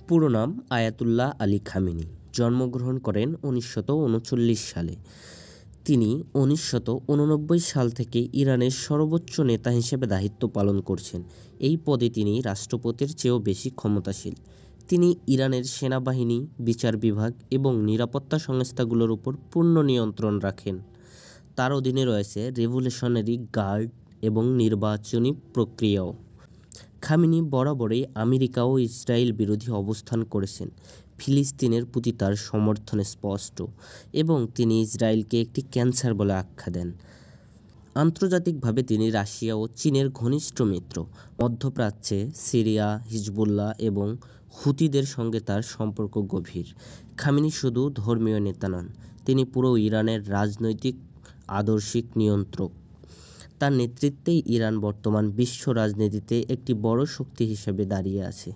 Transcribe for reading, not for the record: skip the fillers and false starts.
পুরো নাম Ayatollah Ali Khamenei. জন্মগ্রহণ করেন 1939 সালে। তিনি 1989 সাল থেকে ইরানের সর্বোচ্চ নেতা হিসেবে দায়িত্ব পালন করছেন। এই পদে তিনি রাষ্ট্রপতির চেয়েও বেশি ক্ষমতাশীল। তিনি ইরানের সেনাবাহিনী, বিচার বিভাগ এবং নিরাপত্তা সংস্থাগুলোর উপর পূর্ণ নিয়ন্ত্রণ রাখেন। তার অধীনে রয়েছে রেভলিউশনারি গার্ড এবং নির্বাচনী প্রক্রিয়াও। খামেনি বরাবরই আমেরিকা ও ইসরায়েল বিরোধী অবস্থান করেছেন। ফিলিস্তিনের প্রতি তার সমর্থন স্পষ্ট এবং তিনি ইসরায়েলকে একটি ক্যান্সার বলে আখ্যা দেন। আন্তর্জাতিকভাবে তিনি রাশিয়া ও চীনের ঘনিষ্ঠ মিত্র। মধ্যপ্রাচ্যে সিরিয়া, হিজবুল্লাহ এবং হুতিদের সঙ্গে তার সম্পর্ক গভীর। খামেনি শুধু ধর্মীয় নেতা নন, তিনি পুরো ইরানের রাজনৈতিক আদর্শিক নিয়ন্ত্রক। তার নেতৃত্বেই ইরান বর্তমান বিশ্ব রাজনীতিতে একটি বড় শক্তি হিসেবে দাঁড়িয়ে আছে।